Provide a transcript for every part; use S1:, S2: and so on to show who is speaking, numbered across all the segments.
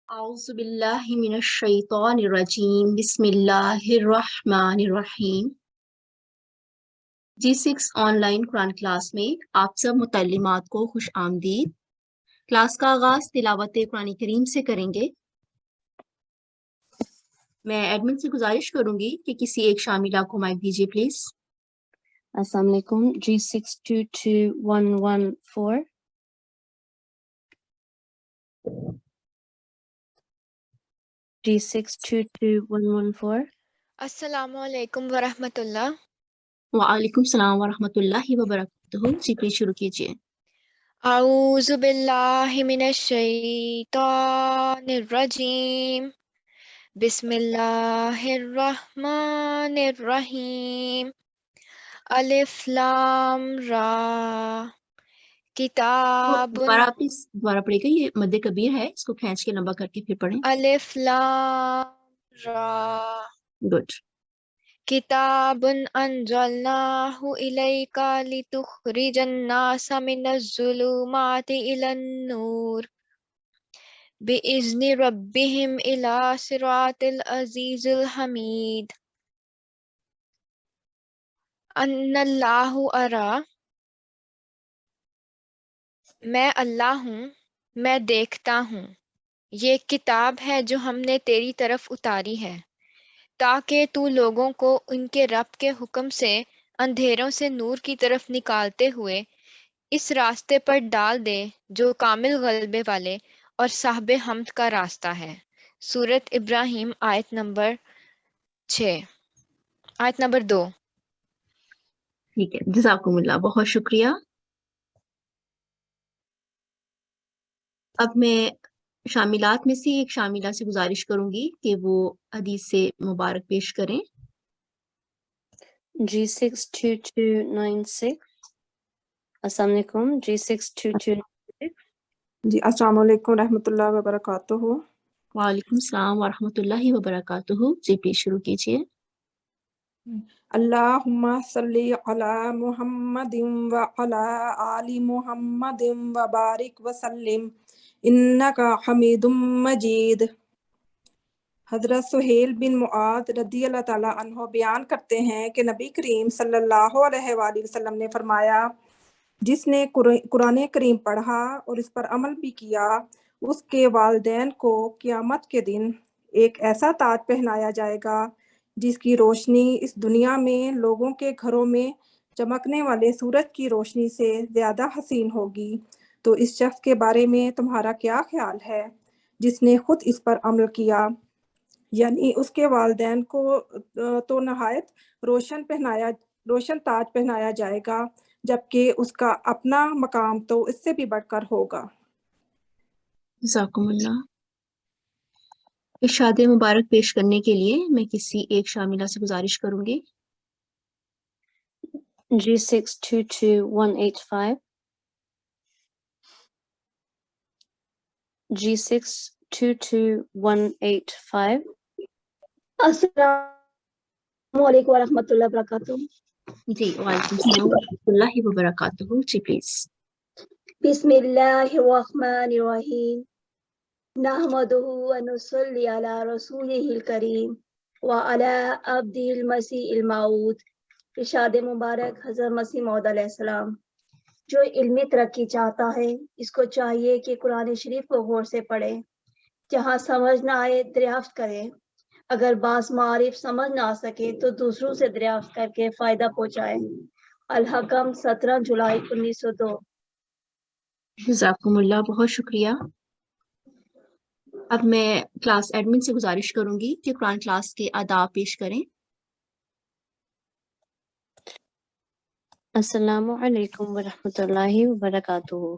S1: اعوذ باللہ من الشیطان الرجیم بسم اللہ الرحمن الرحیم۔ G6 on line Quran class میں آپ سب متعلمات کو خوش آمدید۔ کلاس کا آغاز تلاوت قرآن کریم سے کریں گے۔ میں ایڈمن سے گزارش کروں گی کہ کسی ایک شاملہ کو مائک دیجیے پلیز۔
S2: السلام علیکم۔ G622114 G622114
S3: السلام علیکم ورحمۃ اللہ۔
S1: وعلیکم السلام ورحمۃ اللہ وبرکاتہ۔ جی پلیز شروع کیجیے۔
S3: اعوذ باللہ من الشیطان الرجیم، بسم اللہ الرحمن الرحیم، الف لام را، کتاب،
S1: دوبارہ پڑھے گا، یہ مد کبیر ہے، اس کو کھینچ کے لمبا کر کے پھر پڑھیں۔
S3: الف لام را،
S1: گڈ۔
S3: کتاب انزلناہ الیک لتخرج الناس من الظلمات الی النور بإذن ربهم الی صراط العزیز الحمید۔ ان اللہ ارا، میں اللہ ہوں، میں دیکھتا ہوں۔ یہ ایک کتاب ہے جو ہم نے تیری طرف اتاری ہے تاکہ تو لوگوں کو ان کے رب کے حکم سے اندھیروں سے نور کی طرف نکالتے ہوئے اس راستے پر ڈال دے جو کامل غلبے والے اور صاحب حمد کا راستہ ہے۔ سورۃ ابراہیم آیت نمبر 2۔
S1: ٹھیک ہے، جزاکم اللہ، بہت شکریہ۔ اب میں شاملات میں سے ایک شاملہ سے گزارش کروں گی کہ وہ حدیث سے مبارک پیش کریں۔
S2: G62296 السلام علیکم۔ G62296
S4: جی السلام علیکم رحمۃ اللہ وبرکاتہ۔
S1: وعلیکم السلام ورحمۃ اللہ وبرکاتہ۔ جی پلیز شروع کیجیے۔
S4: اللہم صلی علی محمد وعلی آل محمد وبارک وسلم انکا حمید مجید۔ حضرت سہیل بن معاذ رضی اللہ تعالیٰ عنہ بیان کرتے ہیں کہ نبی کریم صلی اللہ علیہ وآلہ وسلم نے فرمایا، جس نے قرآن کریم پڑھا اور اس پر عمل بھی کیا، اس کے والدین کو قیامت کے دن ایک ایسا تاج پہنایا جائے گا جس کی روشنی اس دنیا میں لوگوں کے گھروں میں چمکنے والے سورج کی روشنی سے زیادہ حسین ہوگی۔ تو اس شخص کے بارے میں تمہارا کیا خیال ہے جس نے خود اس پر عمل کیا؟ یعنی اس کے والدین کو تو نہایت روشن تاج پہنایا جائے گا، جبکہ اس کا اپنا مقام تو اس سے بھی بڑھ کر ہوگا۔
S1: جزاکم اللہ۔ ارشاد مبارک پیش کرنے کے لیے میں کسی ایک شاملہ سے گزارش کروں گی۔
S2: G622185 G6222185
S5: السلام علیکم ورحمۃ اللہ وبرکاتہ۔
S1: جی وعلیکم السلام ورحمۃ اللہ وبرکاتہ۔ جی پلیز۔
S5: بسم اللہ الرحمن الرحیم، نحمدہ ونصلی علی رسولہ الکریم وعلی عبدہ المسیح الموعود۔ ارشاد مبارک حضرت مسیح موعود علیہ السلام۔ جو علمی ترقی چاہتا ہے اس کو چاہیے کہ قرآن شریف کو غور سے پڑھے، جہاں سمجھ نہ آئے دریافت کرے، اگر بعض معارف سمجھ نہ آ سکے تو دوسروں سے دریافت کر کے فائدہ پہنچائے۔ الحکم 17 جولائی 1902۔
S1: جزاکم اللہ، بہت شکریہ۔ اب میں کلاس ایڈمن سے گزارش کروں گی کہ قرآن کلاس کے آداب پیش کریں۔
S2: السلام علیکم ورحمۃ اللہ وبرکاتہ۔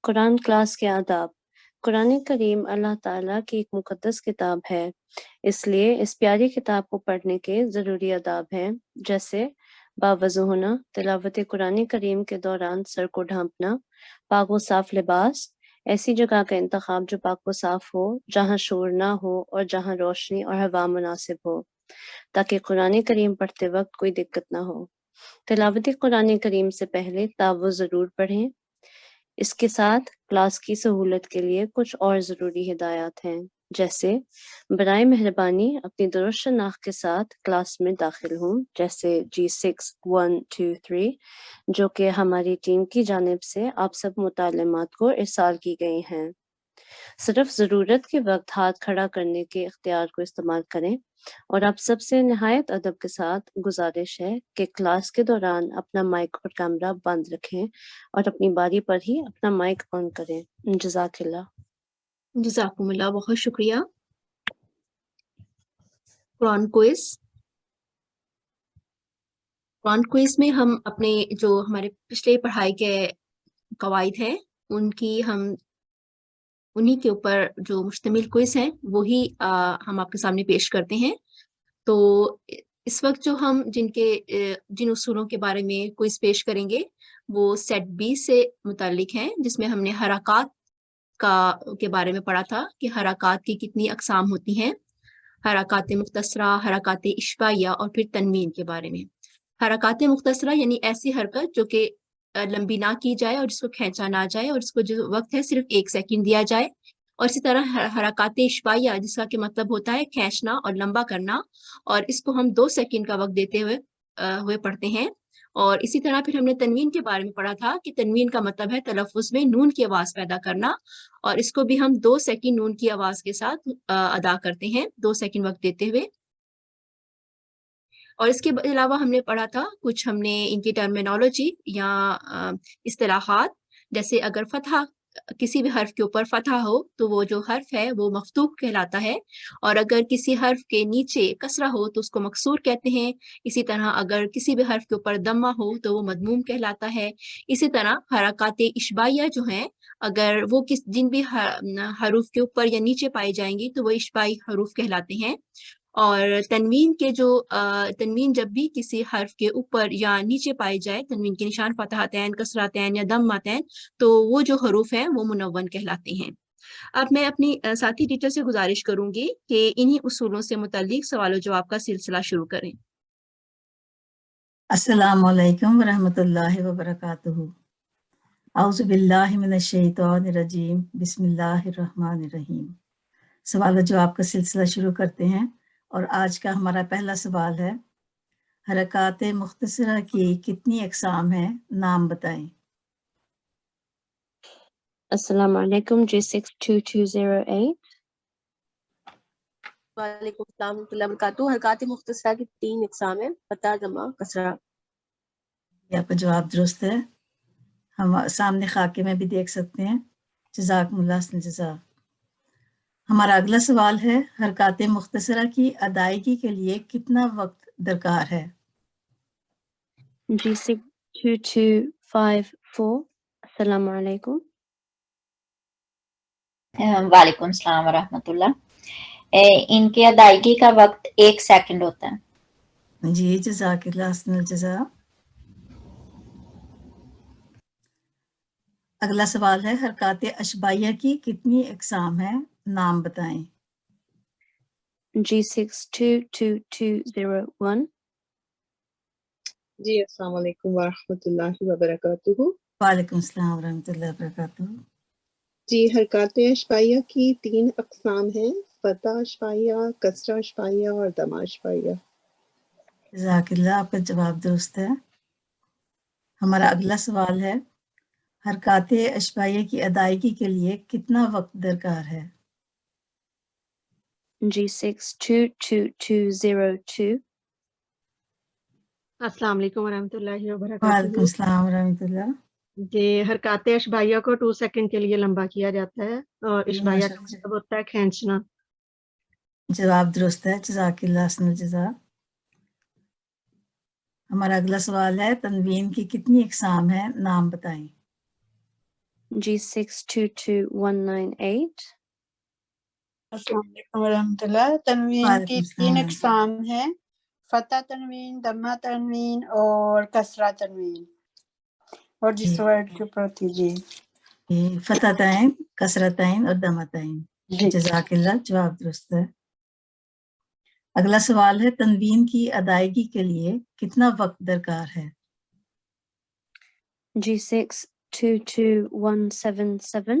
S2: قرآن کلاس کے آداب۔ قرآن کریم اللہ تعالیٰ کی ایک مقدس کتاب ہے، اس لیے اس پیاری کتاب کو پڑھنے کے ضروری آداب ہیں، جیسے باوضو ہونا، تلاوت قرآن کریم کے دوران سر کو ڈھانپنا، پاک و صاف لباس، ایسی جگہ کا انتخاب جو پاک و صاف ہو، جہاں شور نہ ہو اور جہاں روشنی اور ہوا مناسب ہو، تاکہ قرآن کریم پڑھتے وقت کوئی دقت نہ ہو۔ تلاوت قرآن کریم سے پہلے تعوذ ضرور پڑھیں۔ اس کے ساتھ کلاس کی سہولت کے لیے کچھ اور ضروری ہدایات ہیں، جیسے برائے مہربانی اپنی درست شناخت کے ساتھ کلاس میں داخل ہوں، جیسے G6 1 2 3 جو کہ ہماری ٹیم کی جانب سے آپ سب متعلمات کو ارسال کی گئی ہیں۔ صرف ضرورت کے وقت ہاتھ کھڑا کرنے کے اختیار کو استعمال کریں، اور آپ سب سے نہایت ادب کے ساتھ گزارش ہے کہ کلاس کے دوران اپنا مائک اور کیمرہ بند رکھیں اور اپنی باری پر ہی اپنا مائک آن کریں۔ جزاک اللہ۔
S1: جزاکم اللہ، بہت شکریہ۔ قرآن کوئز میں ہم اپنے جو ہمارے پچھلے پڑھائی کے قواعد ہیں انہی کے اوپر جو مشتمل کوئز ہیں وہی ہم آپ کے سامنے پیش کرتے ہیں۔ تو اس وقت جو ہم جن اصولوں کے بارے میں کوئز پیش کریں گے وہ سیٹ بی سے متعلق ہیں، جس میں ہم نے حرکات کے بارے میں پڑھا تھا کہ حرکات کی کتنی اقسام ہوتی ہیں، حرکات مختصرہ، حرکات اشباعیہ اور پھر تنوین کے بارے میں۔ حرکات مختصرہ یعنی ایسی حرکت جو کہ لمبی نہ کی جائے اور جس کو کھینچا نہ جائے اور اس کو جو وقت ہے صرف 1 سیکنڈ دیا جائے، اور اسی طرح حرکات اشباعیہ جس کا کہ مطلب ہوتا ہے کھینچنا اور لمبا کرنا، اور اس کو ہم 2 سیکنڈ کا وقت دیتے ہوئے پڑھتے ہیں۔ اور اسی طرح پھر ہم نے تنوین کے بارے میں پڑھا تھا کہ تنوین کا مطلب ہے تلفظ میں نون کی آواز پیدا کرنا، اور اس کو بھی ہم 2 سیکنڈ نون کی آواز کے ساتھ ادا کرتے ہیں، 2 سیکنڈ وقت دیتے ہوئے۔ اور اس کے علاوہ ہم نے پڑھا تھا کچھ ہم نے ان کی ٹرمینالوجی یا اصطلاحات، جیسے اگر فتحہ کسی بھی حرف کے اوپر فتحہ ہو تو وہ جو حرف ہے وہ مفتوح کہلاتا ہے، اور اگر کسی حرف کے نیچے کسرہ ہو تو اس کو مکسور کہتے ہیں۔ اسی طرح اگر کسی بھی حرف کے اوپر ضمہ ہو تو وہ مضموم کہلاتا ہے۔ اسی طرح حرکات اشباعیہ جو ہیں اگر وہ جن بھی حروف کے اوپر یا نیچے پائی جائیں گی تو وہ اشباعی حروف کہلاتے ہیں۔ اور تنوین جب بھی کسی حرف کے اوپر یا نیچے پائی جائے، تنوین کے نشان فتحتین، کسرتین یا ضمتین، تو وہ جو حروف ہیں وہ منون کہلاتے ہیں۔ اب میں اپنی ساتھی ٹیچر سے گزارش کروں گی کہ انہی اصولوں سے متعلق سوال و جواب کا سلسلہ شروع کریں۔
S6: السلام علیکم ورحمۃ اللہ وبرکاتہ۔ اعوذ باللہ من الشیطان الرجیم، بسم اللہ الرحمن الرحیم۔ سوال و جواب کا سلسلہ شروع کرتے ہیں، اور آج کا ہمارا پہلا سوال ہے، حرکات مختصرہ کی کتنی اقسام ہیں، نام بتائیں۔
S2: السلام علیکم G62208۔
S7: وعلیکم السلام ورحمۃ اللہ وبرکاتہ۔ حرکات مختصرہ کی 3 اقسام ہیں، فتح، ضمہ، کسرہ۔
S6: یہ آپ کا جواب درست ہے، ہم سامنے خاکے میں بھی دیکھ سکتے ہیں۔ جزاکم اللہ حسن جزا۔ ہمارا اگلا سوال ہے، حرکات مختصرہ کی ادائیگی کے لیے کتنا وقت درکار ہے؟
S2: G62254۔ السلام علیکم۔
S8: وعلیکم السلام ورحمۃ اللہ۔ ان کی ادائیگی کا وقت 1 سیکنڈ ہوتا ہے۔
S6: جی جزاک اللہ حسن الجزا۔ اگلا سوال ہے، حرکات اشباعیہ کی کتنی اقسام ہیں، نام بتائیں۔
S2: G62201۔
S9: جی السلام علیکم ورحمۃ اللہ وبرکاتہ۔
S6: وعلیکم السلام ورحمۃ اللہ وبرکاتہ۔
S9: جی حرکات اشباعیہ کی 3 اقسام ہیں، فتح اشباعیہ، کسرہ اشباعیہ اور ضمہ اشباعیہ۔
S6: جزاک اللہ، آپ کا جواب درست ہے۔ ہمارا اگلا سوال ہے، حرکات اشباعیہ کی ادائیگی کے لیے کتنا وقت درکار ہے؟
S2: G62202۔
S10: السلام علیکم ورحمۃ اللہ
S6: وعلیکم
S10: وبرکاتہ۔
S6: السلام ورحمۃ اللہ۔
S10: جی حرکات اشباعیہ کو 2 سیکنڈ کے لیے لمبا کیا جاتا ہے، اور
S6: جی
S10: اشباعیہ کا
S6: ماشاء اللہ،
S10: مطلب ہوتا ہے کھینچنا۔
S6: جواب درست ہے، جزاک اللہ حسن الجزا۔ ہمارا اگلا سوال ہے، تنوین کی کتنی اقسام ہیں، نام بتائیں۔
S2: G62219
S11: السلام علیکم ورحمۃ اللہ۔ تنوین
S6: وعلیکم
S11: کی
S6: السلام
S11: 3
S6: ورحمۃ اللہ۔
S11: اقسام ہیں، فتح تنوین، ضمہ تنوین اور کسرہ تنوین، اور
S6: جی
S11: جس ورڈ کے اوپر تھی جی
S6: فتحتین، کسرتین اور ضمتین۔
S11: جی
S6: جزاک اللہ، جواب درست ہے۔ اگلا سوال ہے، تنوین کی ادائیگی کے لیے کتنا وقت درکار ہے؟
S2: G62217 7۔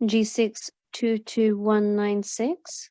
S2: G6 22196.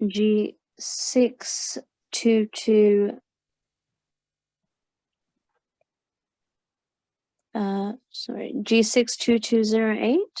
S2: G6 22 G6 2208.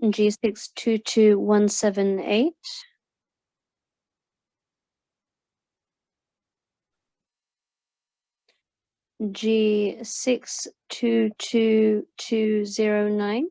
S2: G6 22178. G6 22209.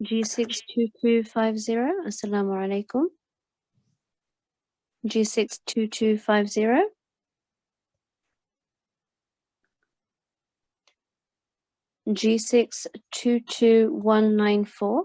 S2: G6 2250. Assalamu alaikum. G6 2250. G6 22194.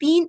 S1: 3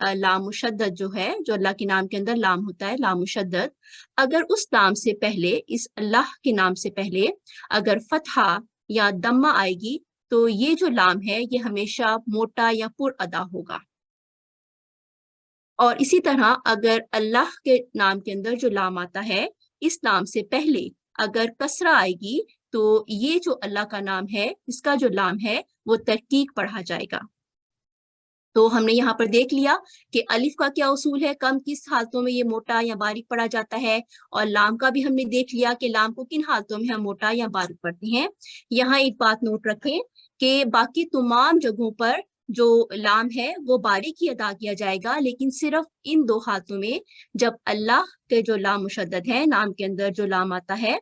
S1: لام مشدد جو ہے، جو اللہ کے نام کے اندر لام ہوتا ہے، لام مشدد، اگر اس نام سے پہلے، اس اللہ کے نام سے پہلے اگر فتحہ یا دمہ آئے گی تو یہ جو لام ہے یہ ہمیشہ موٹا یا پر ادا ہوگا. اور اسی طرح اگر اللہ کے نام کے اندر جو لام آتا ہے، اس نام سے پہلے اگر کسرہ آئے گی تو یہ جو اللہ کا نام ہے، اس کا جو لام ہے وہ ترقیق پڑھا جائے گا. تو ہم نے یہاں پر دیکھ لیا کہ الف کا کیا اصول ہے، کم کس حالتوں میں یہ موٹا یا باریک پڑھا جاتا ہے، اور لام کا بھی ہم نے دیکھ لیا کہ لام کو کن حالتوں میں ہم موٹا یا باریک پڑھتے ہیں. یہاں ایک بات نوٹ رکھیں کہ باقی تمام جگہوں پر جو لام ہے وہ باریک ہی ادا کیا جائے گا، لیکن صرف ان 2 حالتوں میں، جب اللہ کے جو لام مشدد ہے، نام کے اندر جو لام آتا ہے،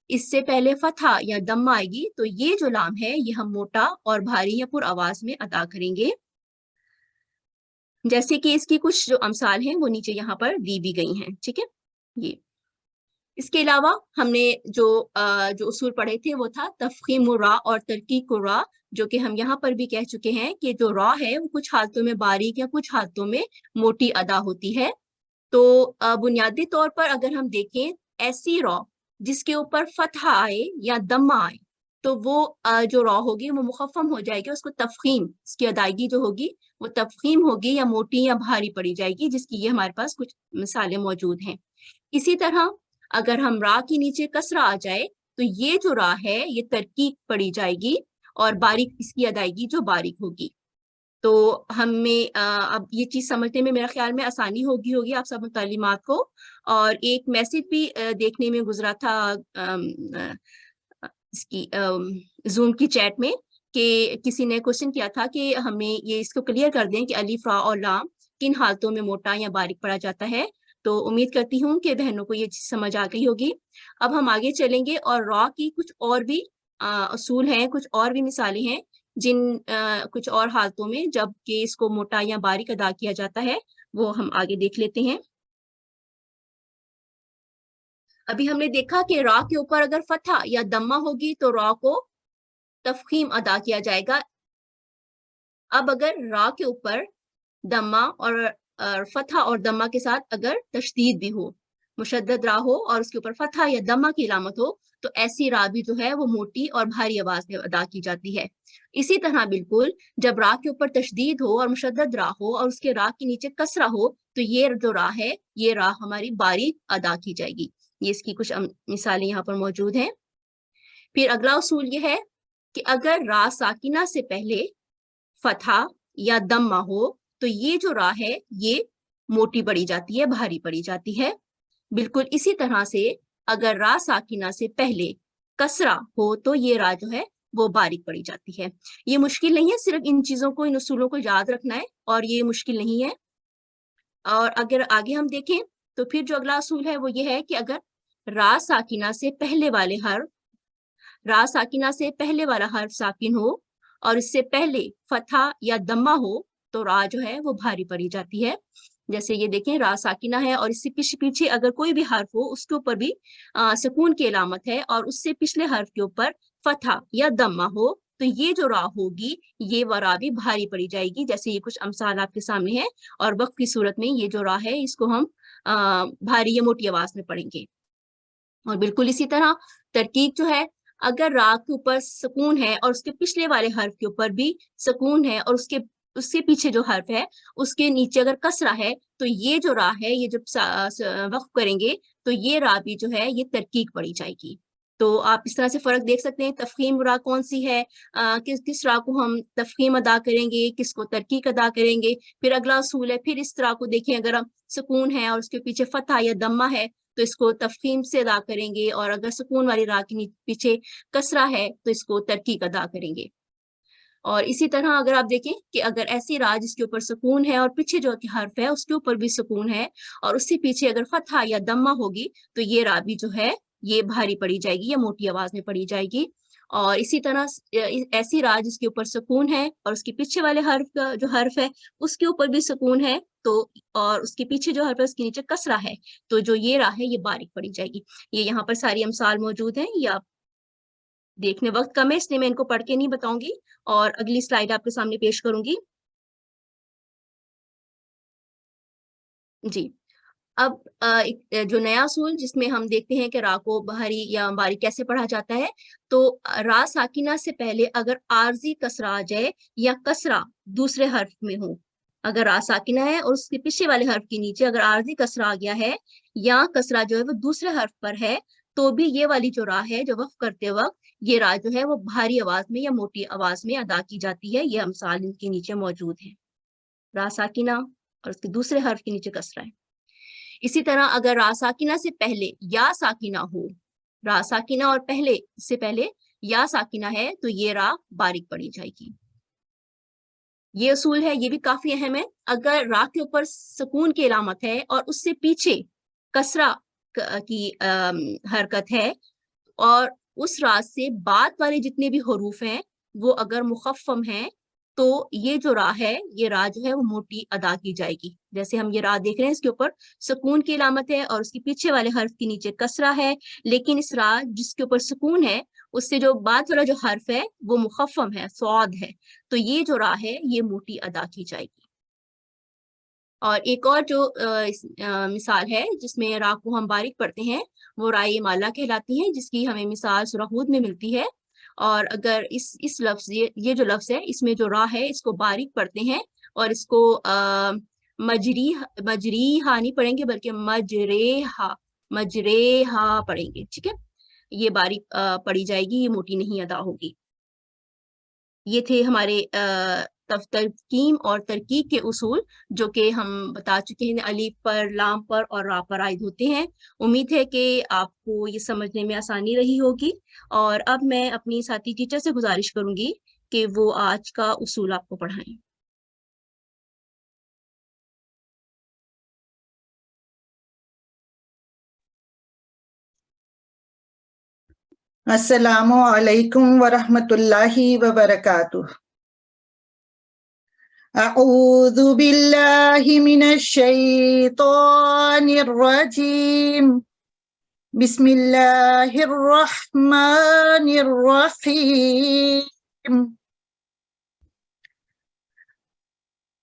S1: اس سے پہلے فتحہ یا دمہ آئے گی تو یہ جو لام ہے یہ ہم موٹا اور بھاری یا پر آواز میں ادا کریں گے. جیسے کہ اس کی کچھ جو امثال ہیں وہ نیچے یہاں پر دی بھی گئی ہیں. ٹھیک ہے. یہ اس کے علاوہ ہم نے جو اصول پڑھے تھے وہ تھا تفخیم الرا اور ترقیق الرا، جو کہ ہم یہاں پر بھی کہہ چکے ہیں کہ جو را ہے وہ کچھ حالتوں میں باریک یا کچھ حالتوں میں موٹی ادا ہوتی ہے. تو بنیادی طور پر اگر ہم دیکھیں، ایسی را جس کے اوپر فتحہ آئے یا دمہ آئے تو وہ جو را ہوگی وہ مخفم ہو جائے گی، اس کو تفخیم، اس کی ادائیگی جو ہوگی وہ تفخیم ہوگی یا موٹی یا بھاری پڑی جائے گی، جس کی یہ ہمارے پاس کچھ مثالیں موجود ہیں. اسی طرح اگر ہم را کے نیچے کسرہ آ جائے تو یہ جو را ہے یہ ترقیق پڑی جائے گی اور باریک اس کی ادائیگی جو باریک ہوگی. تو ہمیں اب یہ چیز سمجھنے میں میرا خیال میں آسانی ہوگی آپ سب تعلیمات کو. اور ایک میسج بھی دیکھنے میں گزرا تھا اس کی زوم کی چیٹ میں، کہ کسی نے کوشچن کیا تھا کہ ہمیں یہ اس کو کلیئر کر دیں کہ الف، را اور لام کن حالتوں میں موٹا یا باریک پڑا جاتا ہے. تو امید کرتی ہوں کہ بہنوں کو یہ چیز سمجھ آ گئی ہوگی. اب ہم آگے چلیں گے اور را کی کچھ اور بھی اصول ہیں، کچھ اور بھی مثالیں ہیں جن کچھ اور حالتوں میں جب کہ اس کو موٹا یا باریک ادا کیا جاتا ہے، وہ ہم آگے دیکھ لیتے ہیں. ابھی ہم نے دیکھا کہ را کے اوپر اگر فتحہ یا دمہ ہوگی تو را کو تفخیم ادا کیا جائے گا. اب اگر را کے اوپر دمہ اور فتحہ اور دمہ کے ساتھ اگر تشدید بھی ہو، مشدد را ہو اور اس کے اوپر فتحہ یا دمہ کی علامت ہو، تو ایسی را بھی جو ہے وہ موٹی اور بھاری آواز میں ادا کی جاتی ہے. اسی طرح بالکل جب را کے اوپر تشدید ہو اور مشدد را ہو اور اس کے را کے نیچے کسرہ ہو تو یہ جو را ہے یہ را ہماری باریک ادا کی جائے گی. یہ اس کی کچھ مثالیں یہاں پر موجود ہیں. پھر اگلا اصول یہ ہے کہ اگر را ساکنہ سے پہلے فتحہ یا دمہ ہو تو یہ جو را ہے یہ موٹی پڑی جاتی ہے، بھاری پڑی جاتی ہے. بالکل اسی طرح سے اگر را ساکنہ سے پہلے کسرہ ہو تو یہ را جو ہے وہ باریک پڑی جاتی ہے. یہ مشکل نہیں ہے، صرف ان چیزوں کو، ان اصولوں کو یاد رکھنا ہے اور یہ مشکل نہیں ہے. اور اگر آگے ہم دیکھیں تو پھر جو اگلا اصول ہے وہ یہ ہے کہ اگر را ساکنہ سے پہلے والے حرف، را ساکنہ سے پہلے والا حرف ساکن ہو اور اس سے پہلے فتحہ یا دمہ ہو تو را جو ہے وہ بھاری پڑی جاتی ہے. جیسے یہ دیکھیں را ساکنہ ہے اور اس سے پیچھے اگر کوئی بھی حرف ہو اس کے اوپر بھی سکون کی علامت ہے اور اس سے پچھلے حرف کے اوپر فتحہ یا دمہ ہو تو یہ جو را ہوگی یہ را بھی بھاری پڑی جائے گی. جیسے یہ کچھ امثال آپ کے سامنے ہے اور وقف کی صورت میں یہ جو را ہے اس کو ہم بھاری یا موٹی آواز میں پڑھیں گے. اور بالکل اسی طرح ترقیق جو ہے، اگر را کے اوپر سکون ہے اور اس کے پچھلے والے حرف کے اوپر بھی سکون ہے اور اس کے پیچھے جو حرف ہے اس کے نیچے اگر کسرہ ہے تو یہ جو را ہے یہ جب وقف کریں گے تو یہ را بھی جو ہے یہ ترقیق پڑی جائے گی. تو آپ اس طرح سے فرق دیکھ سکتے ہیں تفخیم را کون سی ہے، کس را کو ہم تفخیم ادا کریں گے، کس کو ترقیق ادا کریں گے. پھر اگلا اصول ہے، پھر اس را کو دیکھیں، اگر ہم سکون ہے اور اس کے پیچھے فتحہ یا دمہ ہے تو اس کو تفخیم سے ادا کریں گے، اور اگر سکون والی را کے پیچھے کسرہ ہے تو اس کو ترقیق ادا کریں گے. اور اسی طرح اگر آپ دیکھیں کہ اگر ایسی را جس کے اوپر سکون ہے اور پیچھے جو حرف ہے اس کے اوپر بھی سکون ہے اور اس سے پیچھے اگر فتحہ یا دمہ ہوگی تو یہ را بھی جو ہے یہ بھاری پڑی جائے گی یا موٹی آواز میں پڑی جائے گی. اور اسی طرح ایسی را جس کے اوپر سکون ہے اور اس کے پیچھے والے حرف کا جو حرف ہے اس کے اوپر بھی سکون ہے تو اور اس کے پیچھے جو حرف ہے اس کے نیچے کسرہ ہے تو جو یہ را ہے یہ باریک پڑی جائے گی. یہ یہاں پر ساری امثال موجود ہیں، یہ آپ دیکھنے وقت کم ہے اس لیے میں ان کو پڑھ کے نہیں بتاؤں گی اور اگلی سلائیڈ آپ کے سامنے پیش کروں گی. جی اب جو نیا اصول جس میں ہم دیکھتے ہیں کہ را کو بحری یا باریک کیسے پڑھا جاتا ہے، تو را ساکنہ سے پہلے اگر عارضی کسرہ آ جائے یا کسرہ دوسرے حرف میں ہو، اگر را ساکنہ ہے اور اس کے پیچھے والے حرف کے نیچے اگر عارضی کسرہ آ گیا ہے یا کسرہ جو ہے وہ دوسرے حرف پر ہے، تو بھی یہ والی جو را ہے جو وقف کرتے وقت یہ را جو ہے وہ بھاری آواز میں یا موٹی آواز میں ادا کی جاتی ہے۔ یہ امثال ان کے نیچے موجود ہیں، را ساکنہ اور اس کے دوسرے حرف کے نیچے کسرہ ہے۔ اسی طرح اگر را ساکنہ سے پہلے یا ساکنہ ہو، را ساکنہ اور پہلے سے پہلے یا ساکنہ ہے تو یہ را باریک پڑھی جائے گی۔ یہ اصول ہے، یہ بھی کافی اہم ہے۔ اگر را کے اوپر سکون کی علامت ہے اور اس سے پیچھے کسرہ کی حرکت ہے اور اس را سے بعد والے جتنے بھی حروف ہیں وہ اگر مخفم ہیں تو یہ جو را ہے یہ را جو ہے وہ موٹی ادا کی جائے گی۔ جیسے ہم یہ را دیکھ رہے ہیں، اس کے اوپر سکون کی علامت ہے اور اس کے پیچھے والے حرف کے نیچے کسرہ ہے، لیکن اس را جس کے اوپر سکون ہے اس سے جو بعد والا جو حرف ہے وہ مخفم ہے، صاد ہے، تو یہ جو را ہے یہ موٹی ادا کی جائے گی۔ اور ایک اور جو مثال ہے جس میں را کو ہم باریک پڑھتے ہیں وہ رائے مالا کہلاتی ہے، جس کی ہمیں مثال سورہ ہود میں ملتی ہے۔ اور اگر اس لفظ یہ جو لفظ ہے اس میں جو را ہے اس کو باریک پڑھتے ہیں اور اس کو مجریہا نہیں پڑھیں گے بلکہ مجریہا پڑھیں گے، ٹھیک ہے، یہ باریک پڑھی جائے گی، یہ موٹی نہیں ادا ہوگی۔ یہ تھے ہمارے ترکیم اور ترکیب کے اصول جو کہ ہم بتا چکے ہیں، الف پر، لام پر اور را پر عائد ہوتے ہیں۔ امید ہے کہ آپ کو یہ سمجھنے میں آسانی رہی ہوگی، اور اب میں اپنی ساتھی ٹیچر سے گزارش کروں گی کہ وہ آج کا اصول آپ کو پڑھائیں۔
S12: السلام علیکم ورحمۃ اللہ وبرکاتہ۔ اعوذ باللہ من الشیطان الرجیم، بسم اللہ الرحمن الرحیم۔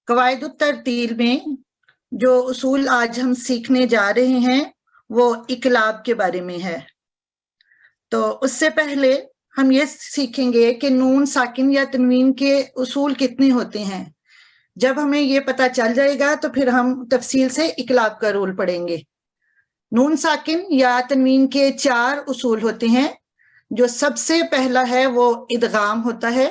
S12: قواعد الترتیل میں جو اصول آج ہم سیکھنے جا رہے ہیں وہ اقلاب کے بارے میں ہے۔ تو اس سے پہلے ہم یہ سیکھیں گے کہ نون ساکن یا تنوین کے اصول کتنے ہوتے ہیں۔ جب ہمیں یہ پتہ چل جائے گا تو پھر ہم تفصیل سے اقلاب کا رول پڑھیں گے۔ نون ساکن یا تنوین کے 4 اصول ہوتے ہیں۔ جو سب سے پہلا ہے وہ ادغام ہوتا ہے،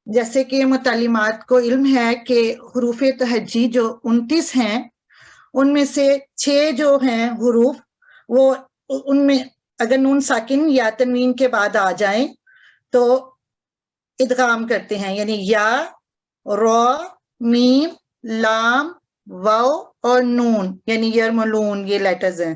S12: جیسے کہ متعلمات کو علم ہے کہ حروف تہجی جو 29 ہیں ان میں سے 6 جو ہیں حروف وہ ان میں اگر نون ساکن یا تنوین کے بعد آ جائیں تو ادغام کرتے ہیں، یعنی یا، را، میم، لام، واو اور نون یعنی یرملون، یہ لیٹرز ہیں۔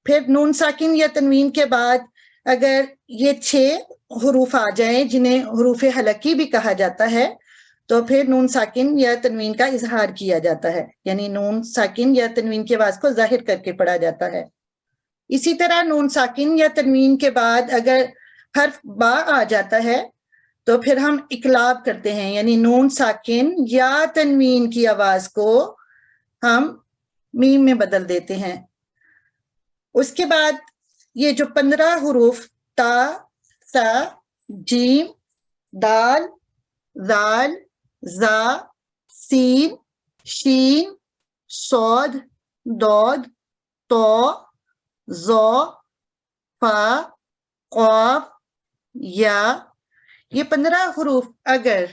S12: پھر نون ساکن یا تنوین کے بعد اگر یہ 6 حروف آ جائیں جنہیں حروف حلقی بھی کہا جاتا ہے تو پھر نون ساکن یا تنوین کا اظہار کیا جاتا ہے، یعنی نون ساکن یا تنوین کی آواز کو ظاہر کر کے پڑھا جاتا ہے۔ اسی طرح نون ساکن یا تنوین کے بعد اگر حرف با آ جاتا ہے تو پھر ہم اقلاب کرتے ہیں، یعنی نون ساکن یا تنوین کی آواز کو ہم میم میں بدل دیتے ہیں۔ اس کے بعد یہ جو 15 حروف تا، سا، جیم، دال، ذال، زا، سین، شین، صاد، ضاد، طا، ظا، فا، قاف، یا، یہ 15 حروف اگر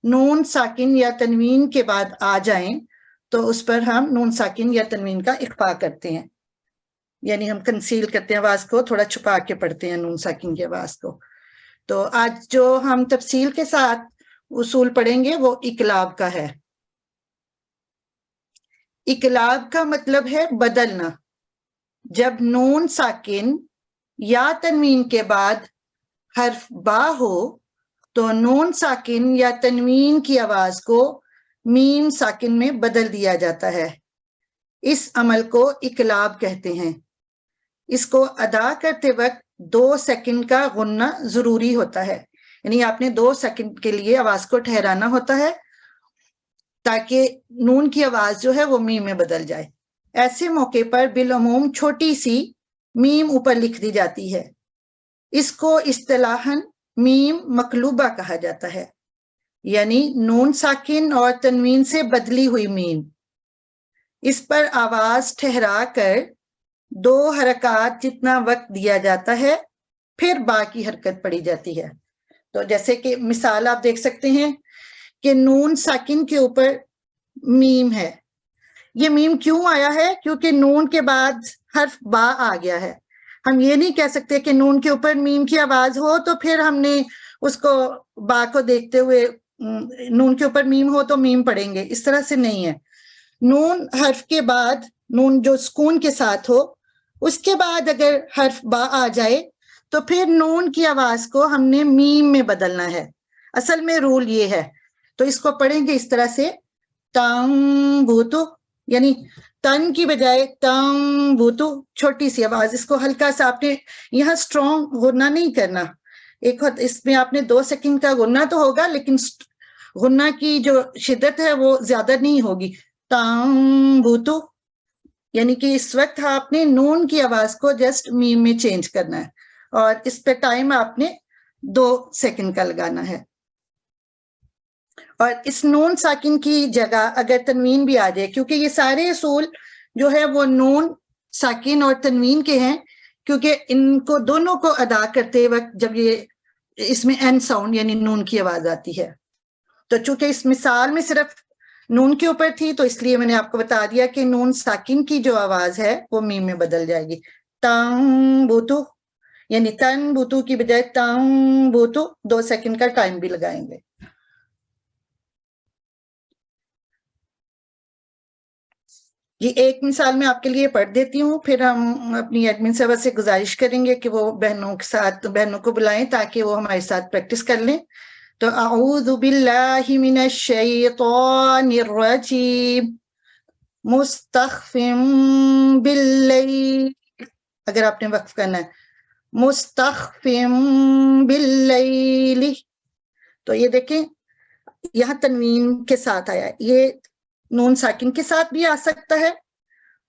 S12: نون ساکن یا تنوین کے بعد آ جائیں تو اس پر ہم نون ساکن یا تنوین کا اخفا کرتے ہیں، یعنی ہم کنسیل کرتے ہیں آواز کو، تھوڑا چھپا کے پڑھتے ہیں نون ساکن کی آواز کو۔ تو آج جو ہم تفصیل کے ساتھ اصول پڑھیں گے وہ اقلاب کا ہے۔ اقلاب کا مطلب ہے بدلنا۔ جب نون ساکن یا تنوین کے بعد حرف با ہو تو نون ساکن یا تنوین کی آواز کو میم ساکن میں بدل دیا جاتا ہے۔ اس عمل کو اقلاب کہتے ہیں۔ اس کو ادا کرتے وقت 2 سیکنڈ کا غنہ ضروری ہوتا ہے، یعنی آپ نے 2 سیکنڈ کے لیے آواز کو ٹھہرانا ہوتا ہے تاکہ نون کی آواز جو ہے وہ میم میں بدل جائے۔ ایسے موقع پر بالعموم چھوٹی سی میم اوپر لکھ دی جاتی ہے. اس کو اصطلاحاً میم مقلوبہ کہا جاتا ہے، یعنی نون ساکن اور تنوین سے بدلی ہوئی میم. اس پر آواز ٹھہرا کر 2 حرکات جتنا وقت دیا جاتا ہے، پھر با کی حرکت پڑی جاتی ہے. تو جیسے کہ مثال آپ دیکھ سکتے ہیں کہ نون ساکن کے اوپر میم ہے. یہ میم کیوں آیا ہے؟ کیونکہ نون کے بعد حرف با آ گیا ہے. ہم یہ نہیں کہہ سکتے کہ نون کے اوپر میم کی آواز ہو تو پھر ہم نے اس کو با کو دیکھتے ہوئے نون کے اوپر میم ہو تو میم پڑھیں گے. اس طرح سے نہیں ہے. نون حرف کے بعد، نون جو سکون کے ساتھ ہو، اس کے بعد اگر حرف با آ جائے تو پھر نون کی آواز کو ہم نے میم میں بدلنا ہے. اصل میں رول یہ ہے. تو اس کو پڑھیں گے اس طرح سے، تنبوتو، یعنی تن کی بجائے تنبوتو، چھوٹی سی آواز. اس کو ہلکا سا آپ نے یہاں سٹرونگ غنہ نہیں کرنا. ایک وقت اس میں آپ نے 2 سیکنڈ کا غنہ تو ہوگا، لیکن غنہ کی جو شدت ہے وہ زیادہ نہیں ہوگی. تنبوتو، یعنی کہ اس وقت آپ نے نون کی آواز کو جسٹ میم میں چینج کرنا ہے، اور اس پہ ٹائم آپ نے 2 سیکنڈ کا لگانا ہے. اور اس نون ساکن کی جگہ اگر تنوین بھی آ جائے، کیونکہ یہ سارے اصول جو ہے وہ نون ساکن اور تنوین کے ہیں، کیونکہ ان کو دونوں کو ادا کرتے وقت جب یہ اس میں این ساؤنڈ یعنی نون کی آواز آتی ہے. تو چونکہ اس مثال میں صرف نون کے اوپر تھی تو اس لیے میں نے آپ کو بتا دیا کہ نون ساکن کی جو آواز ہے وہ میم میں بدل جائے گی. تنبوتو، یعنی تنبوتو کی بجائے تنبوتو، 2 سیکنڈ کا ٹائم بھی لگائیں گے. یہ ایک مثال میں آپ کے لیے پڑھ دیتی ہوں، پھر ہم اپنی ایڈمن صاحبہ سے گزارش کریں گے کہ وہ بہنوں کو بلائیں تاکہ وہ ہمارے ساتھ پریکٹس کر لیں. تو اعوذ باللہ من الشیطان الرجیم مستخفم باللیل، اگر آپ نے وقف کرنا ہے، مستخفم باللیل. تو یہ دیکھیں یہاں تنوین کے ساتھ آیا ہے. یہ نون ساکن کے ساتھ بھی آ سکتا ہے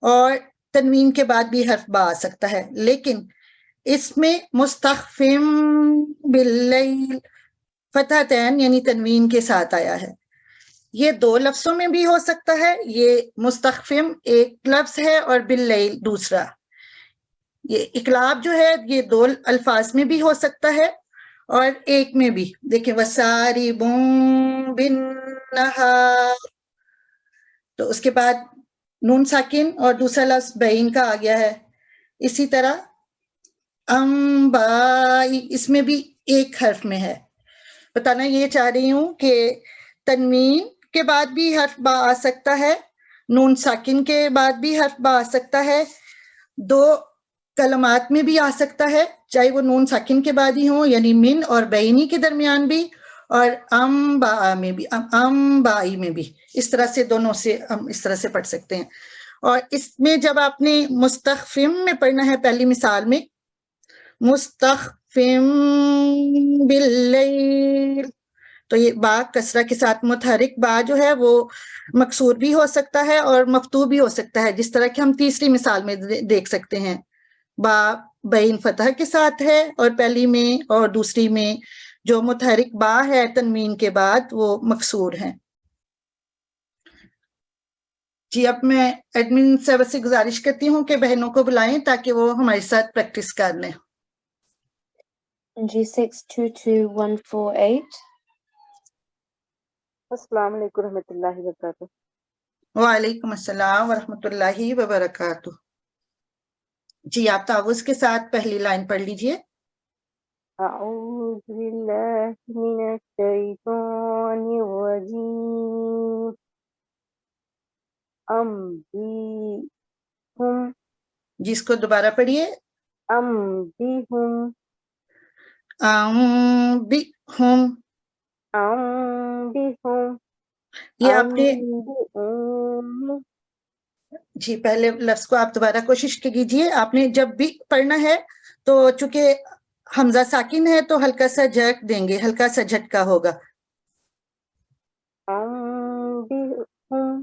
S12: اور تنوین کے بعد بھی حرف با آ سکتا ہے، لیکن اس میں مستخفم باللیل فتحتین یعنی تنوین کے ساتھ آیا ہے. یہ 2 لفظوں میں بھی ہو سکتا ہے. یہ مستخفم ایک لفظ ہے اور باللیل دوسرا. یہ اقلاب جو ہے یہ 2 الفاظ میں بھی ہو سکتا ہے اور ایک میں بھی. دیکھیں وَسَارِبٌ بِالنَّهَارِ، تو اس کے بعد نون ساکن اور دوسرا لفظ بین کا آ گیا ہے. اسی طرح انبائی، اس میں بھی ایک حرف میں ہے. بتانا یہ چاہ رہی ہوں کہ تنوین کے بعد بھی حرف با آ سکتا ہے، نون ساکن کے بعد بھی حرف با آ سکتا ہے، 2 کلمات میں بھی آ سکتا ہے، چاہے وہ نون ساکن کے بعد ہی ہوں، یعنی من اور بینی کے درمیان بھی، اور امبا میں بھی، امبائی میں بھی. اس طرح سے دونوں سے ہم اس طرح سے پڑھ سکتے ہیں. اور اس میں جب آپ نے مستخفم میں پڑھنا ہے، پہلی مثال میں مستخفم باللیل، تو یہ با کسرہ کے ساتھ متحرک با جو ہے وہ مکسور بھی ہو سکتا ہے اور مفتوح بھی ہو سکتا ہے، جس طرح کہ ہم تیسری مثال میں دیکھ سکتے ہیں. با بین فتح کے ساتھ ہے اور پہلی میں، اور دوسری میں جو متحرک با ہے تنوین کے بعد وہ مکسور ہے. جی اب میں ایڈمن صاحبہ سے گزارش کرتی ہوں کہ بہنوں کو بلائیں تاکہ وہ ہمارے ساتھ پریکٹس کر لیں.
S2: جی 622148.
S13: السلام علیکم ورحمۃ اللہ وبرکاتہ.
S12: وعلیکم السلام ورحمۃ اللہ وبرکاتہ. جی آپ تعوذ کے ساتھ پہلی لائن پڑھ لیجئے.
S13: اعوذ باللہ من الشیطان الرجیم انبئہم.
S12: جی اس کو دوبارہ پڑھیے.
S13: انبئہم.
S12: انبئہم.
S13: انبئہم.
S12: یہ آپ نے جی پہلے لفظ کو آپ دوبارہ کوشش کیجئے. آپ نے جب بھی پڑھنا ہے تو چونکہ حمزہ ساکن ہے تو ہلکا سا جھٹک دیں گے، ہلکا سا جھٹکا ہوگا.
S13: انبئہم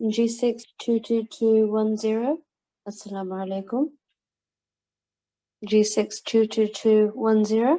S2: G622210. Assalamu alaikum. G622210.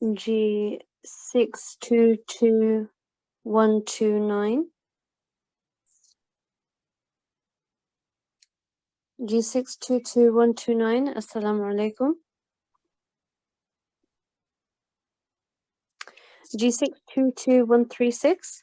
S2: G622129. G622129. Assalamu alaikum. G622136.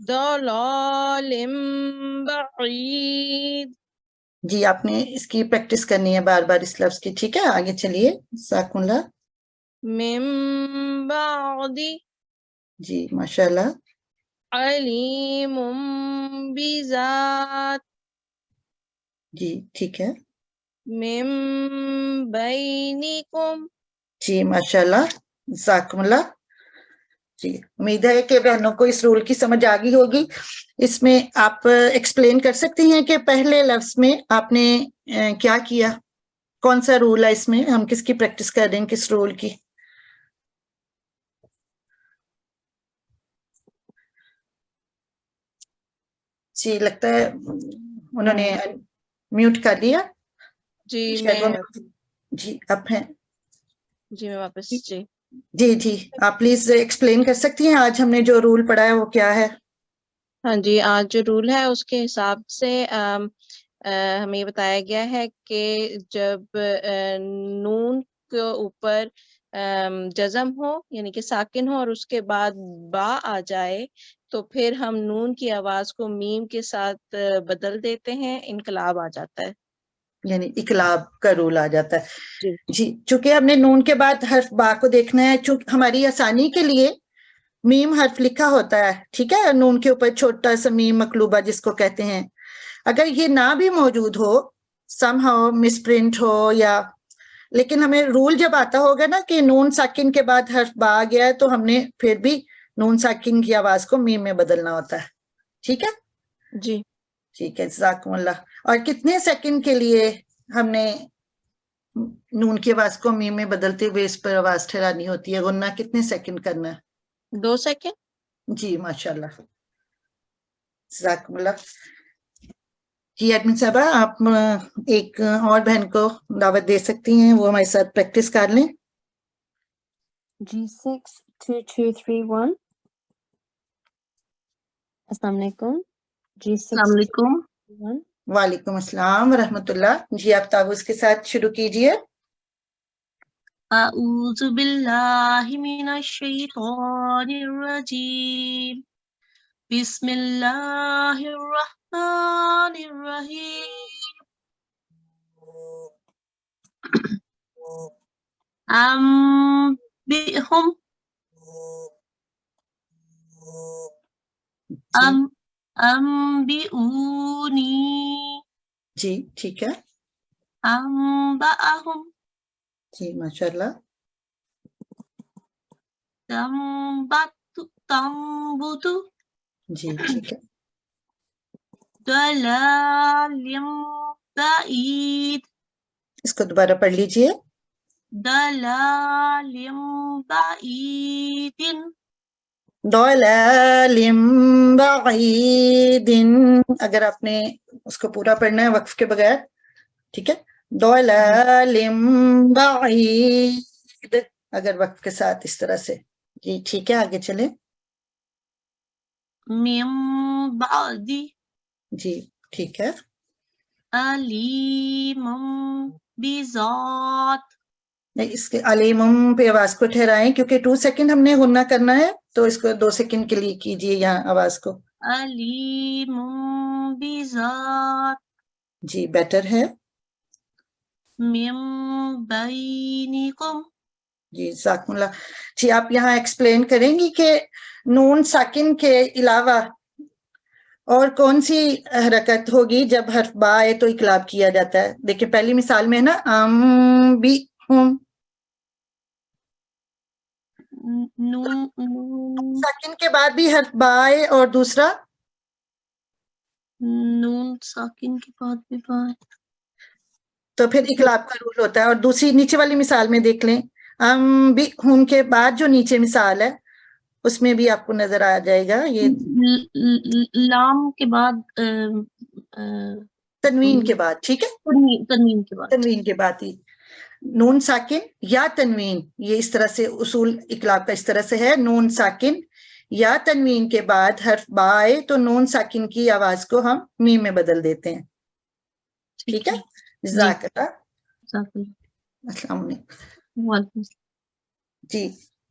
S14: ضلال بعید.
S12: جی آپ نے اس کی پریکٹس کرنی ہے بار بار اس لفظ کی، ٹھیک ہے؟ آگے چلیے. جزاکم اللہ.
S14: من بعد
S12: جی ماشاء اللہ.
S14: علیم بذات.
S12: جی ٹھیک ہے.
S14: من بینکم.
S12: جی ماشاء اللہ. جزاکم اللہ. جی امید ہے کہ بہنوں کو اس رول کی سمجھ آ گئی ہوگی. اس میں آپ ایکسپلین کر سکتی ہیں کہ پہلے لفظ میں آپ نے کیا کیا، کون سا رول ہے اس میں، ہم کس کی پریکٹس کر رہے ہیں، کس رول کی؟ جی لگتا ہے انہوں نے میوٹ کر لیا.
S14: جی
S12: جی اب ہیں.
S14: جی میں واپس.
S12: جی آپ پلیز ایکسپلین کر سکتی ہیں آج ہم نے جو رول پڑھا ہے وہ کیا ہے؟
S14: ہاں جی، آج جو رول ہے اس کے حساب سے ہمیں یہ بتایا گیا ہے کہ جب نون کے اوپر جزم ہو یعنی کہ ساکن ہو اور اس کے بعد با آ جائے تو پھر ہم نون کی آواز کو میم کے ساتھ بدل دیتے ہیں، انقلاب آ جاتا ہے،
S12: یعنی اقلاب کا رول آ جاتا ہے. جی چونکہ ہم نے نون کے بعد حرف با کو دیکھنا ہے، چونکہ ہماری آسانی کے لیے میم حرف لکھا ہوتا ہے، ٹھیک ہے، نون کے اوپر چھوٹا سا میم مقلوبہ جس کو کہتے ہیں. اگر یہ نہ بھی موجود ہو، سم ہاؤ مس پرنٹ ہو، یا لیکن ہمیں رول جب آتا ہوگا نا کہ نون ساکن کے بعد حرف با آ گیا ہے تو ہم نے پھر بھی نون ساکن کی آواز کو میم میں بدلنا ہوتا ہے، ٹھیک ہے؟
S14: جی
S12: ٹھیک ہے جزاکم اللہ. اور کتنے سیکنڈ کے لیے ہم نے نون کی آواز کو میم میں بدلتے ہوئے اس پر آواز ٹھہرانی ہوتی ہے؟ غنہ کتنے سیکنڈ کرنا ہے؟
S14: 2 سیکنڈ.
S12: جی ماشاء اللہ جزاکم اللہ. جی ایڈمن صاحبہ آپ ایک اور بہن کو دعوت دے سکتی ہیں، وہ ہمارے ساتھ پریکٹس کر لیں.
S2: G62231. السلام علیکم.
S15: السلام علیکم.
S12: وعلیکم السلام ورحمۃ اللہ. جی آپ تعوذ کے ساتھ شروع کیجئے.
S15: اعوذ باللہ من الشیطان الرجیم. بسم اللہ الرحمن الرحیم. انبئہم انبئونی.
S12: جی ٹھیک ہے.
S15: انبأہم.
S12: جی ماشاء اللہ.
S15: تنبت.
S12: جی ٹھیک ہے.
S15: ضلال بعید.
S12: اس کو دوبارہ پڑھ لیجئے.
S15: ضلال بعید.
S12: ضلال بعید. اگر آپ نے اس کو پورا پڑھنا ہے وقف کے بغیر، ٹھیک ہے. ضلال بعید اگر وقف کے ساتھ اس طرح سے. جی ٹھیک ہے آگے چلیں.
S15: من بعد.
S12: جی ٹھیک ہے.
S15: علیم بذات.
S12: نہیں اس کے علیمم پہ آواز کو ٹھہرائیں کیونکہ 2 سیکنڈ ہم نے غنہ کرنا ہے تو اس کو 2 سیکنڈ کے لیے کیجئے یہاں آواز کو.
S15: علیم بذات.
S12: جی بیٹر ہے.
S15: من بینکم.
S12: جی جزاکم اللہ. جی آپ یہاں ایکسپلین کریں گی کہ نون ساکن کے علاوہ اور کون سی حرکت ہوگی جب حرف با آئے تو اقلاب کیا جاتا ہے؟ دیکھیں پہلی مثال میں نا انبئہم
S15: نون
S12: ساکن کے بعد بھی حرف با آئے اور دوسرا
S15: نون ساکن کے بعد بھی بات
S12: تو پھر اقلاب کا رول ہوتا ہے. اور دوسری نیچے والی مثال میں دیکھ لیں انبئہم کے بعد جو نیچے مثال ہے اس میں بھی آپ کو نظر آ جائے گا یہ
S15: لام کے بعد
S12: تنوین کے بعد، ٹھیک ہے.
S15: تنوین کے بعد،
S12: تنوین کے بعد ہی نون ساکن یا تنوین، یہ اس طرح سے اصول اقلاب کا اس طرح سے ہے. نون ساکن یا تنوین کے بعد حرف با آئے تو نون ساکن کی آواز کو ہم میم میں بدل دیتے ہیں، ٹھیک ہے. جزاک اللہ. السلام علیکم. جی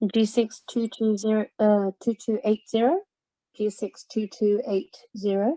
S2: G6220 G6228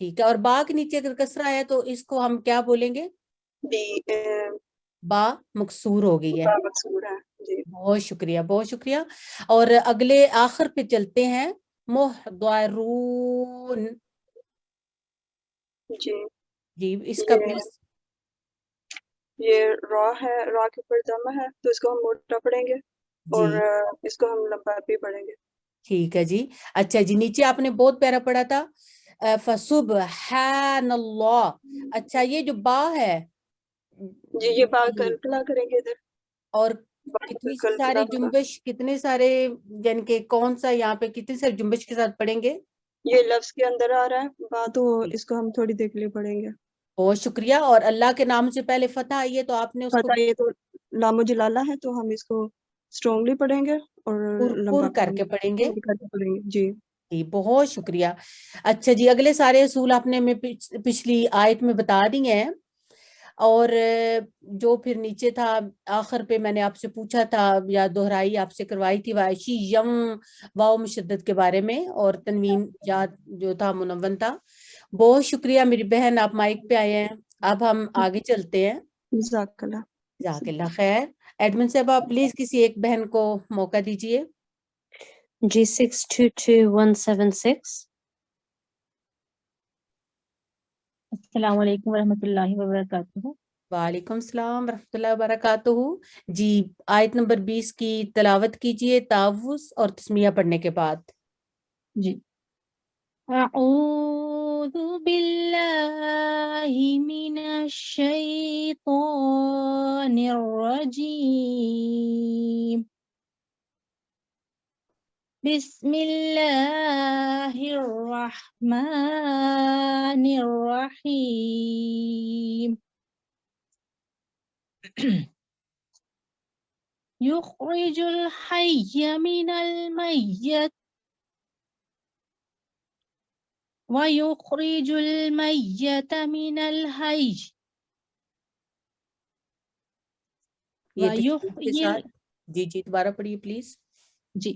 S16: ٹھیک ہے, اور با کے نیچے اگر کسرہ ہے تو اس کو ہم کیا بولیں گے؟ با مکسور ہو گئی ہے.
S17: با مکسور ہے جی.
S16: بہت شکریہ, بہت شکریہ. اور اگلے آخر پہ چلتے ہیں, محضرون.
S17: جی
S16: جی اس کا پلیز.
S17: یہ را ہے, را کے اوپر دم ہے تو اس کو ہم موٹا پڑھیں گے اور اس کو ہم لمبا بھی پڑھیں گے.
S16: ٹھیک ہے جی. اچھا جی, نیچے آپ نے بہت پیارا پڑھا تھا فسبحان اللہ. اچھا یہ جو با ہے
S17: جی یہ با کلکلا کریں گے ادھر,
S16: اور کتنی ساری جنبش, کتنے سارے یعنی کہ کون سا یہاں پہ کتنی ساری جنبش کے ساتھ پڑھیں گے؟
S17: یہ لفظ کے اندر آ رہا ہے با, تو اس کو ہم تھوڑی دیر کے لیے پڑھیں گے.
S16: بہت شکریہ. اور اللہ کے نام سے پہلے فتح آئی ہے تو آپ نے اس کو
S17: فتح, یہ تو لام و جلالہ ہے تو ہم اس کو اسٹرانگلی پڑھیں گے اور لمبا
S16: کر کے پڑھیں گے.
S17: جی
S16: جی بہت شکریہ. اچھا جی, اگلے سارے اصول آپ نے ہمیں پچھلی آیت میں بتا دی ہیں, اور جو پھر نیچے تھا آخر پہ میں نے آپ سے پوچھا تھا یا دہرائی آپ سے کروائی تھی وائشی یم واو مشدد کے بارے میں, اور تنوین یاد جو تھا منون تھا. بہت شکریہ میری بہن, آپ مائک پہ آئے ہیں. اب ہم آگے چلتے ہیں.
S17: جزاک اللہ.
S16: جزاک اللہ خیر. ایڈمن صاحب آپ پلیز کسی ایک بہن کو موقع دیجیے.
S2: جی 622176.
S15: السلام علیکم ورحمۃ اللہ وبرکاتہ.
S16: وعلیکم السلام ورحمۃ اللہ وبرکاتہ. جی آیت نمبر 20 کی تلاوت کیجئے تعوذ اور تسمیہ پڑھنے کے بعد.
S15: جی اعوذ باللہ من الشیطان الرجیم. بسم اللہ الرحمن الرحیم. یخرج الحی من المیت وَيُخْرِجُ الْمَيِّتَ مِنَ الْحَيِّ
S16: جی دوبارہ پڑھیے پلیز.
S15: جی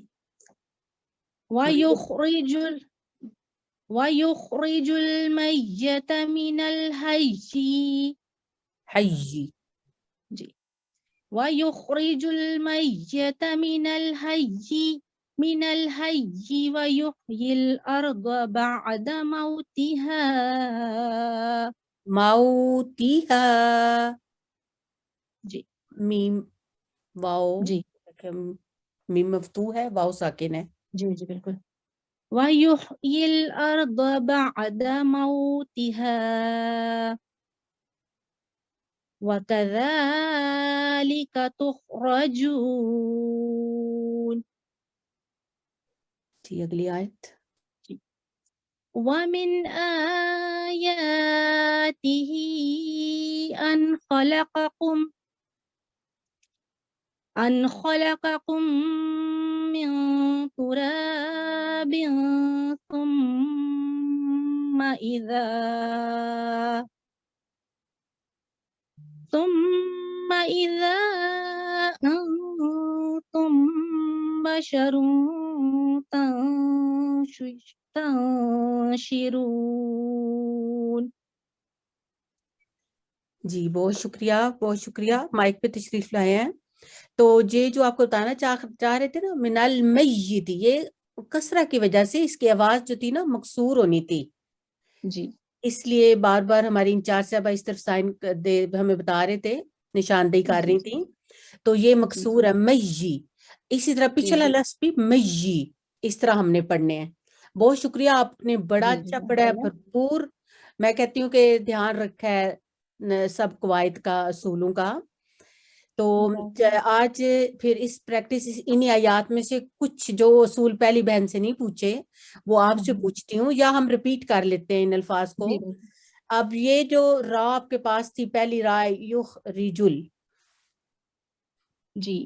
S15: وَيُخْرِجُ الْمَيِّتَ مِنَ الْحَيِّ جی وَيُخْرِجُ الْمَيِّتَ مِنَ الْحَيِّ وَيُحْيِي الْأَرْضَ بَعْدَ
S16: موتها
S15: جی
S16: میم واو
S15: جی
S16: میم مفتوح ہے, واو ساکن ہے.
S15: جی جی بالکل. وَيُحْيِي الْأَرْضَ بَعْدَ مَوْتِهَا وَكَذَلِكَ تُخْرَجُونَ.
S16: جی اگلی آیت.
S15: وَمِنْ آيَاتِهِ أَنْ خَلَقَكُم مِّن تُرَابٍ ثُمَّ إِذَا أَنْتُمْ بَشَرٌ تنشرون.
S16: جی بہت شکریہ, بہت شکریہ. مائک پہ تشریف لائے ہیں. تو یہ جو آپ کو بتانا چاہ رہے تھے نا من المیت, یہ کسرہ کی وجہ سے اس کی آواز جو تھی نا مکسور ہونی تھی.
S15: جی
S16: اس لیے بار بار ہماری انچارج صاحبہ اس طرف سائن ہمیں بتا رہے تھے, نشاندہی کر رہی تھی. تو یہ مکسور ہے میی. اسی طرح پچھلا لفظ بھی میی, اس طرح ہم نے پڑھنے ہیں. بہت شکریہ, آپ نے بڑا اچھا پڑھا ہے, بھرپور. میں کہتی ہوں کہ دھیان رکھا ہے سب قواعد کا, اصولوں کا. تو آج پھر اس پریکٹس انہی آیات میں سے کچھ جو اصول پہلی بہن سے نہیں پوچھے وہ آپ سے پوچھتی ہوں, یا ہم ریپیٹ کر لیتے ہیں ان الفاظ کو. اب یہ جو را آپ کے پاس تھی پہلی را یخرجل,
S15: جی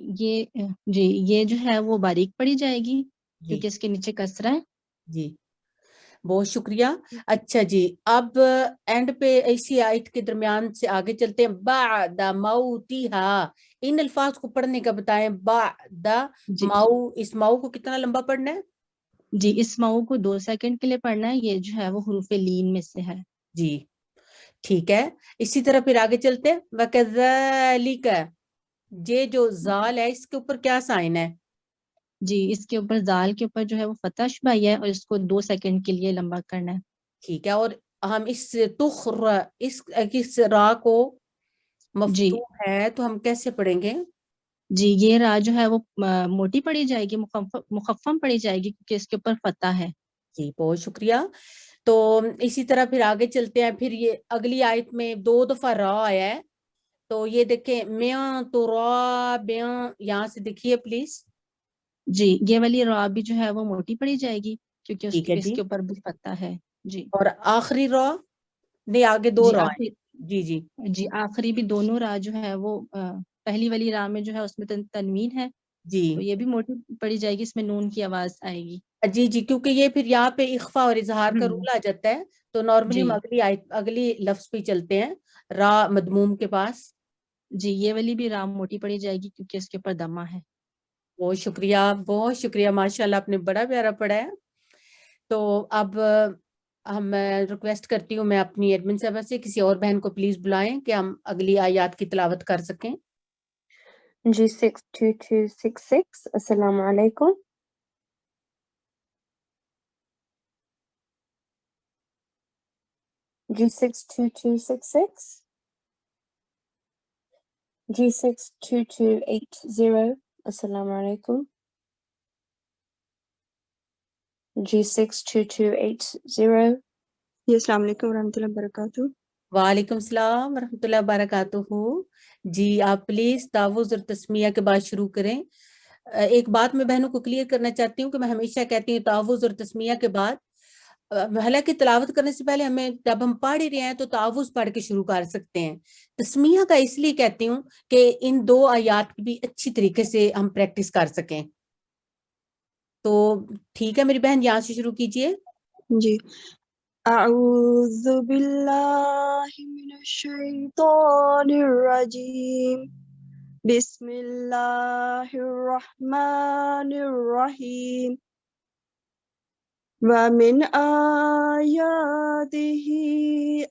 S15: یہ جو ہے وہ باریک پڑھی جائے گی کیونکہ اس کے نیچے کسرہ ہے.
S16: جی بہت شکریہ. اچھا جی, اب اینڈ پہ اسی آیت کے درمیان سے آگے چلتے ہیں. بعد موتها, ان الفاظ کو پڑھنے کا بتائیں. بعد مو, اس مو کو کتنا لمبا پڑھنا ہے؟
S15: جی اسمعو کو 2 سیکنڈ کے لیے پڑھنا ہے، یہ جو ہے وہ حروف لین میں سے ہے.
S16: جی ٹھیک ہے. اسی طرح پھر آگے چلتے ہیں. وَكَذَلِكَ یہ جو زال ہے اس کے اوپر کیا سائن ہے؟
S15: جی اس کے اوپر زال کے اوپر جو ہے وہ فتح شبائی ہے اور اس کو 2 سیکنڈ کے لیے لمبا کرنا ہے.
S16: ٹھیک ہے. اور ہم اس را کو مفتوح ہے تو ہم کیسے پڑھیں گے؟
S15: جی یہ را جو ہے وہ موٹی پڑھی جائے گی، مخفم پڑھی جائے گی کیونکہ اس کے اوپر فتح ہے.
S16: جی بہت شکریہ. تو اسی طرح پھر آگے چلتے ہیں. پھر یہ اگلی آیت میں 2 دفعہ را آیا ہے، تو یہ دیکھیں میاں تو را بیاں، یہاں سے دیکھیے پلیز.
S15: جی یہ والی را بھی جو ہے وہ موٹی پڑھی جائے گی کیونکہ
S16: ٹھیک ہے
S15: اس
S16: جی.
S15: کے اوپر بھی فتح ہے. جی
S16: اور آخری را نہیں، آگے 2
S15: جی
S16: را
S15: آخری
S16: ہیں. جی جی
S15: جی آخری بھی دونوں را جو ہے وہ پہلی والی را میں جو ہے اس میں تنوین ہے
S16: جی
S15: تو یہ بھی موٹی پڑھی جائے گی، اس میں نون کی آواز آئے گی.
S16: جی جی کیونکہ یہ پھر یہاں پہ اخفا اور اظہار کا رول آ جاتا ہے، تو نارملی ہم
S15: جی
S16: اگلی لفظ پہ چلتے ہیں را مدموم کے پاس.
S15: جی یہ والی بھی را موٹی پڑھی جائے گی کیونکہ اس کے اوپر دمہ ہے.
S16: بہت شکریہ، بہت شکریہ، ماشاءاللہ آپ نے بڑا پیارا پڑھا ہے. تو اب ہم ریکویسٹ کرتی ہوں میں اپنی ایڈمن صاحبہ سے کسی اور بہن کو پلیز بلائیں کہ ہم اگلی آیات کی تلاوت کر سکیں.
S2: جی 62266 السلام علیکم. جی 62266 جی 62280 السلام علیکم. جی 62280
S17: جی السلام علیکم ورحمۃ اللہ وبرکاتہ.
S16: وعلیکم السلام ورحمۃ اللہ وبرکاتہ. جی آپ پلیز تاوز اور تسمیہ کے بعد شروع کریں. ایک بات میں بہنوں کو کلیئر کرنا چاہتی ہوں کہ میں ہمیشہ کہتی ہوں تاوز اور تسمیہ کے بعد، حالانکہ تلاوت کرنے سے پہلے ہمیں جب ہم پڑھ ہی رہے ہیں تو تاوز پڑھ کے شروع کر سکتے ہیں. تسمیہ کا اس لیے کہتی ہوں کہ ان 2 آیات کی بھی اچھی طریقے سے ہم پریکٹس کر سکیں. تو ٹھیک ہے میری بہن، یہاں سے شروع کیجئے.
S17: جی اعوذ باللہ من الشیطان الرجیم، بسم اللہ الرحمن الرحیم. وَمِنْ آيَاتِهِ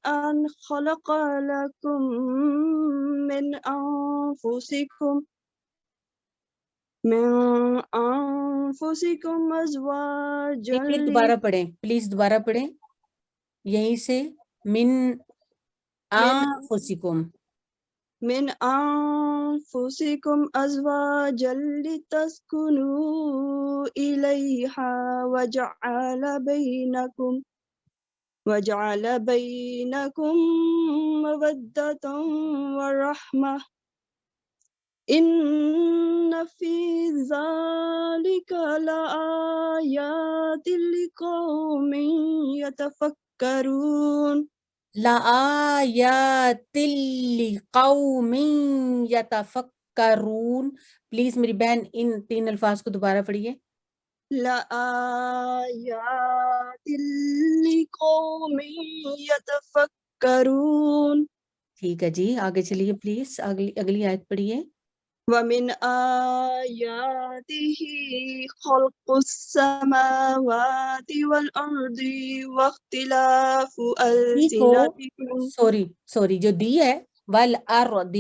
S17: أَنْ خَلَقَ لَكُم مِّنْ أَنفُسِكُمْ أَزْوَاجًا
S16: پھر دوبارہ پڑھیں پلیز، دوبارہ پڑھیں یہیں سے. من
S17: من أنفسكم أزواجا لتسكنوا إليها وجعل بينكم مودة ورحمة إن في ذلك لآيات لقوم يتفكرون.
S16: لآیات لقوم یتفکرون. پلیز میری بہن ان 3 الفاظ کو دوبارہ پڑھیے.
S17: لآیات لقوم یتفکرون.
S16: ٹھیک ہے جی آگے چلیے پلیز، اگلی آیت پڑھیے.
S17: وَمِنْ آيَاتِهِ خَلْقُ السَّمَاوَاتِ وَالْأَرْضِ وَاخْتِلَافُ أَلْسِنَتِكُمْ.
S16: سوری جو دی ہے والارض،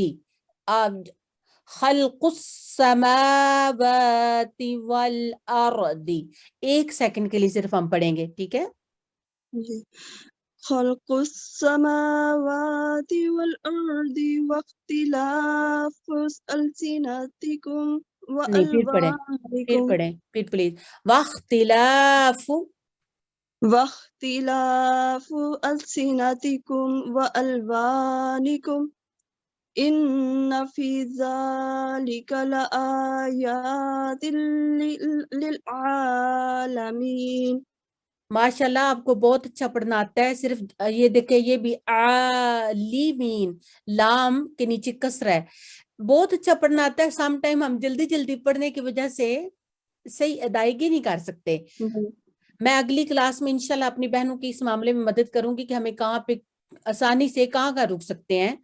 S16: خلق السماوات والارض 1 سیکنڈ کے لیے صرف ہم پڑھیں گے، ٹھیک ہے.
S17: جی خلق السماوات والأرض واختلاف ألسنتكم
S16: نہیں پھر
S17: وألوانكم.
S16: پڑھیں پھر پلیز. واختلاف
S17: ألسنتكم وألوانكم إن في ذلك لآيات للعالمين.
S16: ماشاءاللہ آپ کو بہت اچھا پڑھنا آتا ہے. صرف یہ دیکھیں یہ بھی عالمین، لام کے نیچے کسرہ ہے. بہت اچھا پڑھنا آتا ہے. سم ٹائم ہم جلدی پڑھنے کی وجہ سے صحیح ادائیگی نہیں کر سکتے. میں اگلی کلاس میں انشاءاللہ اپنی بہنوں کی اس معاملے میں مدد کروں گی کہ ہمیں کہاں پہ آسانی سے کہاں رک سکتے ہیں.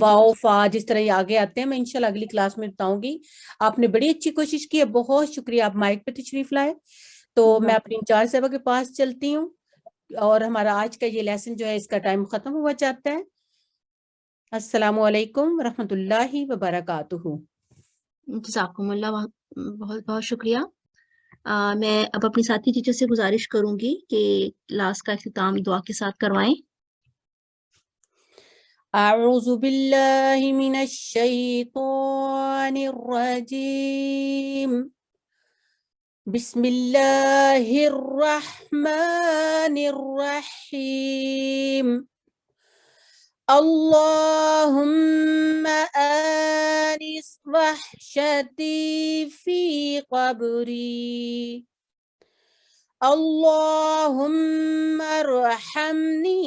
S16: واو فا جس طرح یہ آگے آتے ہیں میں انشاءاللہ اگلی کلاس میں بتاؤں گی. آپ نے بڑی اچھی کوشش کی ہے، بہت شکریہ. آپ مائک پہ تشریف لائے. تو میں اپنی انچارج صاحبہ کے پاس چلتی ہوں اور ہمارا آج کا یہ لیسن جو ہے اس کا ٹائم ختم ہوا چاہتا ہے. السلام علیکم ورحمۃ اللہ وبرکاتہ.
S1: جزاکم اللہ، بہت بہت شکریہ. میں اب اپنی ساتھی ٹیچر سے گزارش کروں گی کہ کلاس کا اختتام دعا کے ساتھ کروائیں.
S16: اعوذ باللہ من الشیطان الرجیم. بسم اللہ الرحمن الرحیم. اللهم آنس وحشتي في قبري. اللهم ارحمني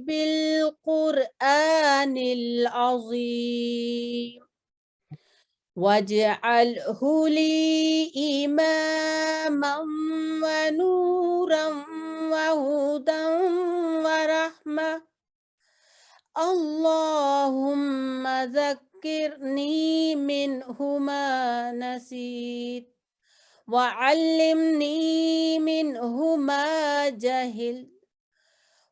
S16: بالقرآن العظيم واجعله لي إماما ونورا وهدى ورحمة. اللهم ذكرني منه ما نسيت وعلمني منه ما جهلت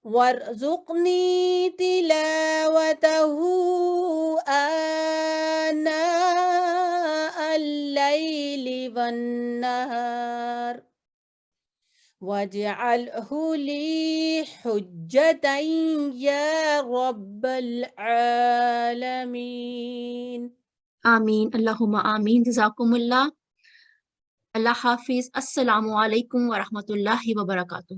S16: وارزقني تلاوته آناء الليل والنهار واجعله لي حجة يا رب العالمين.
S1: آمین، اللہم آمین. جزاکم اللہ. اللہ حافظ. السلام علیکم ورحمۃ اللہ وبرکاتہ.